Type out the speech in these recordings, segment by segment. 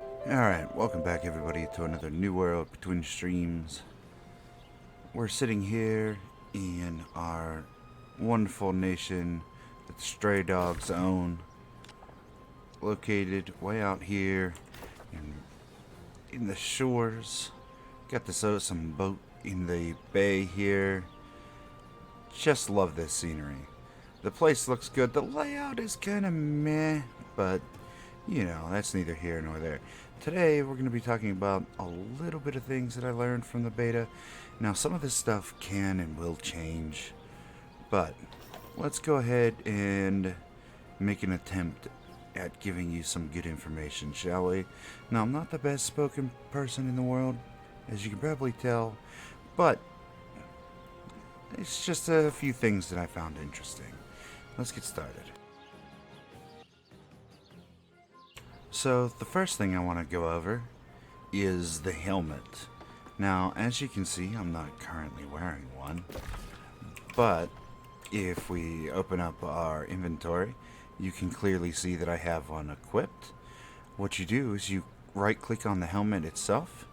Alright, welcome back everybody to another new world between streams. We're sitting here in our wonderful nation that the stray dogs own, located way out here in the shores. Got this awesome boat in the bay here. Just love this scenery. The place looks good. The layout is kind of meh, but you know, that's neither here nor there. Today, we're going to be talking about a little bit of things that I learned from the beta. Now, some of this stuff can and will change, but let's go ahead and make an attempt at giving you some good information, shall we? Now, I'm not the best spoken person in the world, as you can probably tell, but it's just a few things that I found interesting. Let's get started. So, the first thing I want to go over is the helmet. Now, as you can see, I'm not currently wearing one, but if we open up our inventory, you can clearly see that I have one equipped. What you do is you right-click on the helmet itself,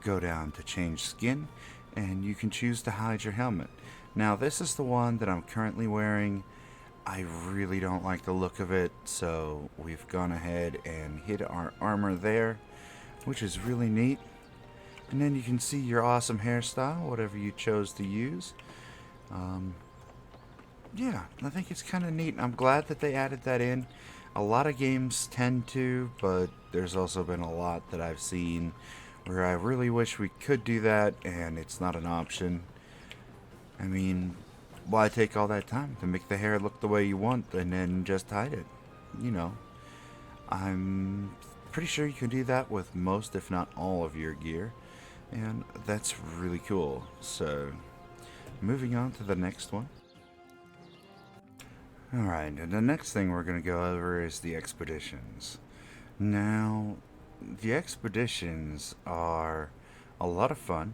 go down to change skin, and you can choose to hide your helmet. Now, this is the one that I'm currently wearing. I really don't like the look of it, so we've gone ahead and hid our armor there, which is really neat. And then you can see your awesome hairstyle, whatever you chose to use. Yeah, I think it's kind of neat. I'm glad that they added that in. A lot of games tend to, but there's also been a lot that I've seen where I really wish we could do that, and it's not an option. I mean, why take all that time to make the hair look the way you want and then just hide it? You know, I'm pretty sure you can do that with most, if not all, of your gear, and that's really cool. So, moving on to the next one. Alright, and the next thing we're going to go over is the expeditions. Now, the expeditions are a lot of fun.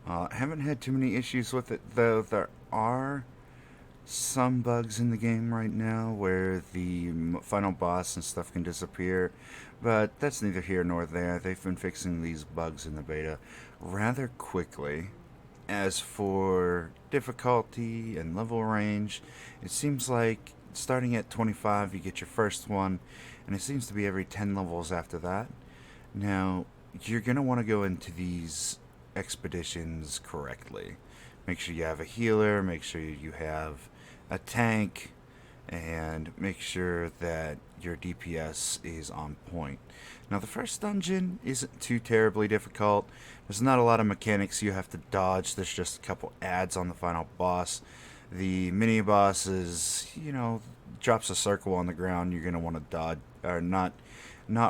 Haven't had too many issues with it, though. There are some bugs in the game right now where the final boss and stuff can disappear, but that's neither here nor there. They've been fixing these bugs in the beta rather quickly. As for difficulty and level range, it seems like starting at 25 you get your first one, and it seems to be every 10 levels after that. Now, you're going to want to go into these expeditions correctly. Make sure you have a healer, make sure you have a tank, and make sure that your DPS is on point. Now, the first dungeon isn't too terribly difficult. There's not a lot of mechanics you have to dodge. There's just a couple ads on the final boss. The mini boss is, drops a circle on the ground. You're going to want to dodge, or not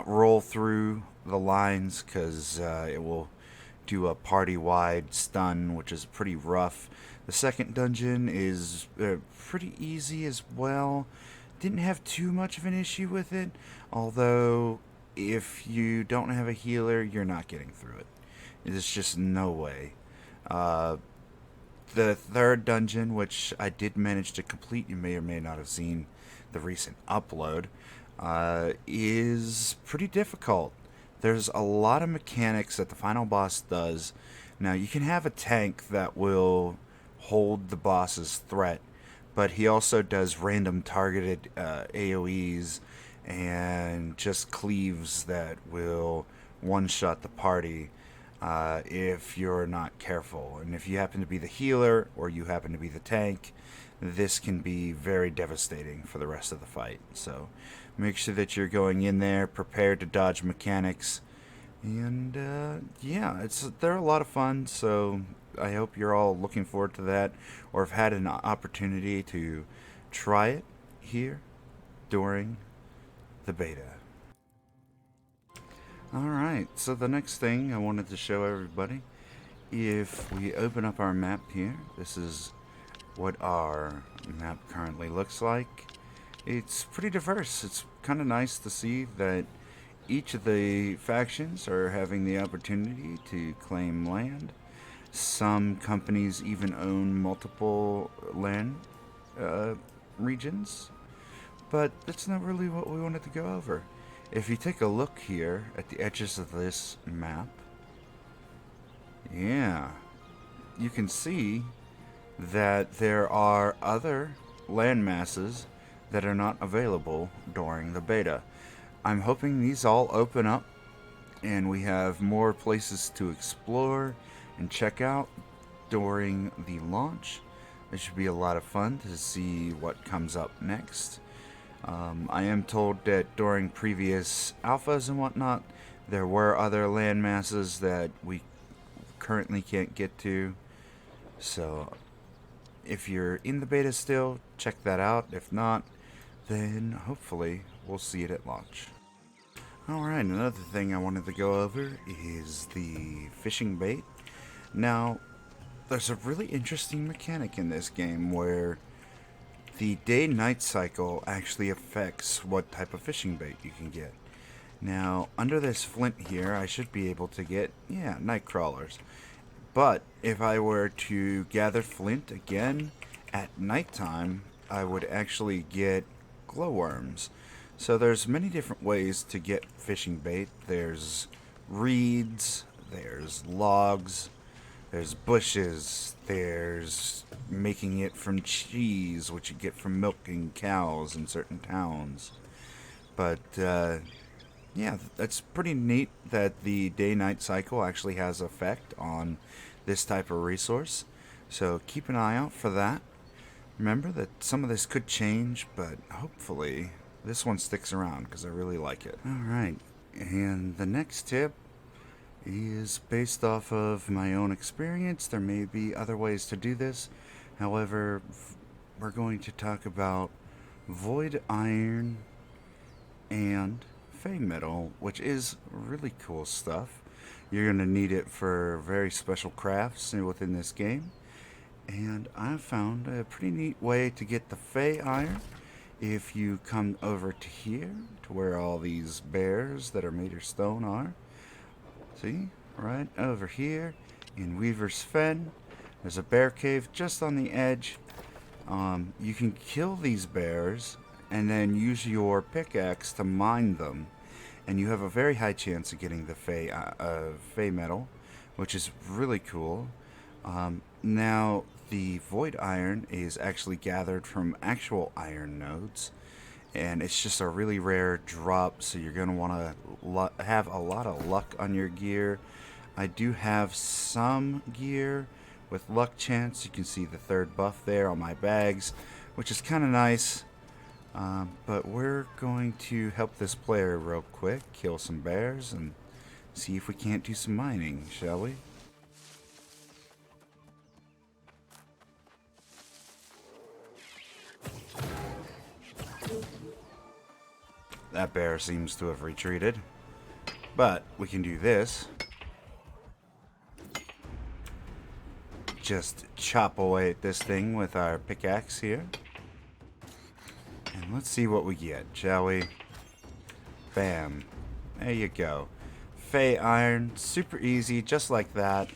roll through the lines, because it will do a party-wide stun, which is pretty rough. The second dungeon is pretty easy as well. Didn't have too much of an issue with it, although if you don't have a healer, you're not getting through it. There's just no way. The third dungeon, which I did manage to complete, you may or may not have seen the recent upload, is pretty difficult. There's a lot of mechanics that the final boss does. Now, you can have a tank that will hold the boss's threat, but he also does random targeted AoEs and just cleaves that will one-shot the party if you're not careful. And if you happen to be the healer or you happen to be the tank, this can be very devastating for the rest of the fight. So make sure that you're going in there prepared to dodge mechanics. And yeah, they're a lot of fun, so I hope you're all looking forward to that, or have had an opportunity to try it here during the beta. Alright, so the next thing I wanted to show everybody, if we open up our map here, this is what our map currently looks like. It's pretty diverse. It's kind of nice to see that each of the factions are having the opportunity to claim land. Some companies even own multiple land regions, but that's not really what we wanted to go over. If you take a look here at the edges of this map, yeah, you can see that there are other land masses that are not available during the beta. I'm hoping these all open up and we have more places to explore and check out during the launch. It should be a lot of fun to see what comes up next. I am told that during previous alphas and whatnot, there were other land masses that we currently can't get to. So if you're in the beta still, check that out. If not, then hopefully we'll see it at launch. Alright, another thing I wanted to go over is the fishing bait. Now, there's a really interesting mechanic in this game where the day-night cycle actually affects what type of fishing bait you can get. Now, under this flint here, I should be able to get, night crawlers. But if I were to gather flint again at nighttime, I would actually get glowworms. So there's many different ways to get fishing bait. There's reeds, there's logs, there's bushes, there's making it from cheese, which you get from milking cows in certain towns. But yeah, that's pretty neat that the day-night cycle actually has effect on this type of resource. So keep an eye out for that. Remember that some of this could change, but hopefully this one sticks around because I really like it. Alright, and the next tip is based off of my own experience. There may be other ways to do this. However, we're going to talk about void iron and fey metal, which is really cool stuff. You're going to need it for very special crafts within this game. And I found a pretty neat way to get the fey iron. If you come over to here, to where all these bears that are made of stone are. See? Right over here in Weaver's Fen. There's a bear cave just on the edge. You can kill these bears and then use your pickaxe to mine them. And you have a very high chance of getting the fey metal, which is really cool. Now, the void iron is actually gathered from actual iron nodes, and it's just a really rare drop, so you're going to want to have a lot of luck on your gear. I do have some gear with luck chance. You can see the third buff there on my bags, which is kind of nice. But we're going to help this player real quick, kill some bears, and see if we can't do some mining, shall we? That bear seems to have retreated. But we can do this. Just chop away at this thing with our pickaxe here. And let's see what we get, shall we? Bam. There you go. Fey iron, super easy, just like that.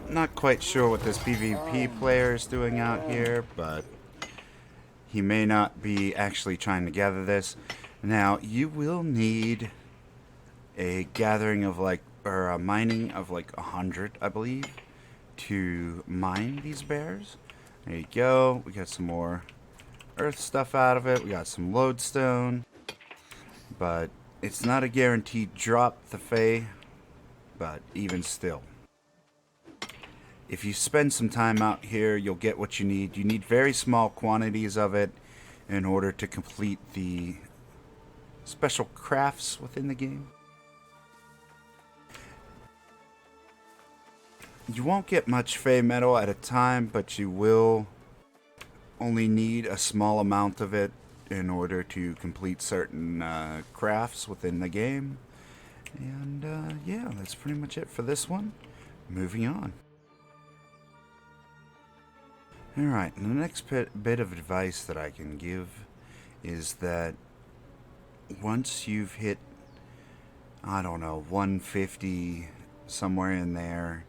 Not quite sure what this PvP player is doing out here, but he may not be actually trying to gather this. Now, you will need a gathering of or a mining of 100, I believe, to mine these bears. There you go. We got some more earth stuff out of it. We got some lodestone. But it's not a guaranteed drop, the Fey, but even still. If you spend some time out here, you'll get what you need. You need very small quantities of it in order to complete the special crafts within the game. You won't get much Fey metal at a time, but you will only need a small amount of it in order to complete certain crafts within the game. And yeah, that's pretty much it for this one. Moving on. Alright, and the next bit of advice that I can give is that once you've hit, I don't know, 150, somewhere in there,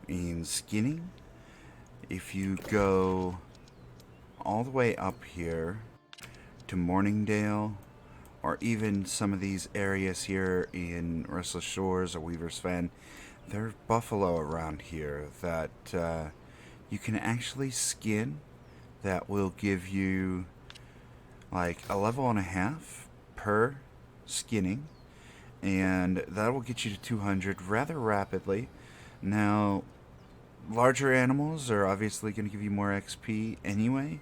in skinning, if you go all the way up here to Morningdale, or even some of these areas here in Restless Shores or Weaver's Fen, there's buffalo around here that you can actually skin that will give you like a level and a half per skinning, and that will get you to 200 rather rapidly. Now, larger animals are obviously going to give you more XP anyway,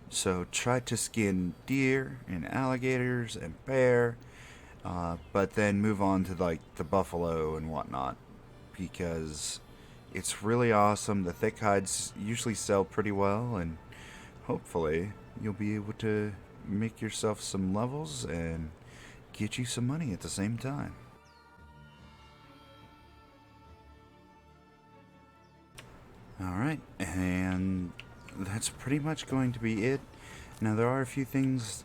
so try to skin deer and alligators and bear, but then move on to like the buffalo and whatnot, because it's really awesome. The thick hides usually sell pretty well, and hopefully you'll be able to make yourself some levels and get you some money at the same time. Alright, and that's pretty much going to be it. Now, there are a few things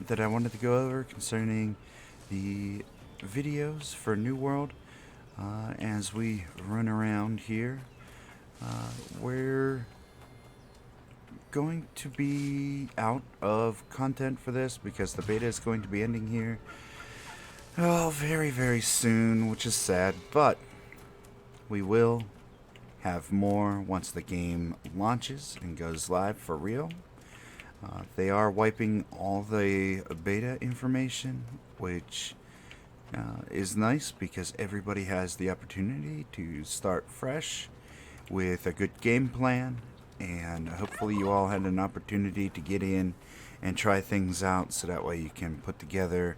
that I wanted to go over concerning the videos for New World. As we run around here, we're going to be out of content for this because the beta is going to be ending here very, very soon, which is sad, but we will have more once the game launches and goes live for real. They are wiping all the beta information, which is nice because everybody has the opportunity to start fresh with a good game plan, and hopefully you all had an opportunity to get in and try things out so that way you can put together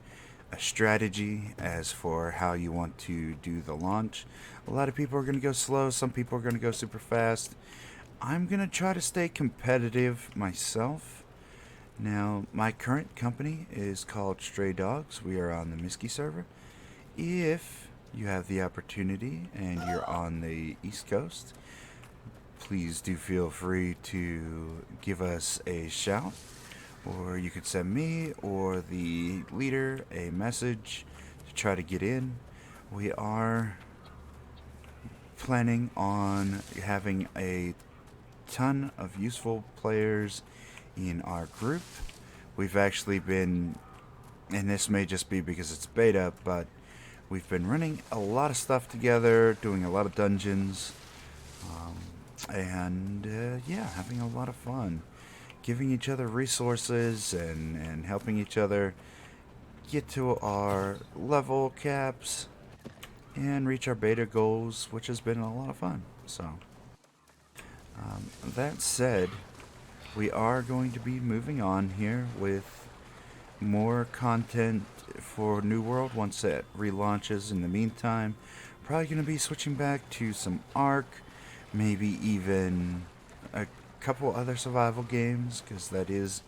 a strategy as for how you want to do the launch. A lot of people are going to go slow, some people are going to go super fast. I'm going to try to stay competitive myself. Now, my current company is called Stray Dogs. We are on the Miski server. If you have the opportunity and you're on the East Coast, please do feel free to give us a shout, or you could send me or the leader a message to try to get in. We are planning on having a ton of useful players in our group. We've actually been, and this may just be because it's beta, but we've been running a lot of stuff together, doing a lot of dungeons, and yeah, having a lot of fun. Giving each other resources and helping each other get to our level caps and reach our beta goals, which has been a lot of fun. So, that said, we are going to be moving on here with more content for New World once it relaunches. In the meantime, probably going to be switching back to some Ark, maybe even a couple other survival games, because that is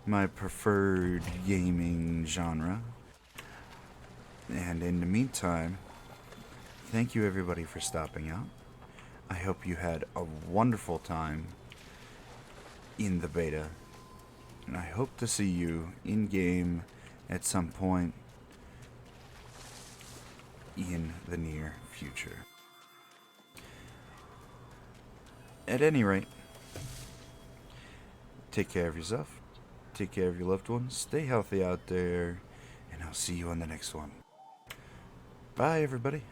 my preferred gaming genre. And in the meantime, thank you everybody for stopping out. I hope you had a wonderful time in the beta, and I hope to see you in game at some point in the near future. At any rate, take care of yourself, take care of your loved ones, stay healthy out there, and I'll see you on the next one. Bye, everybody.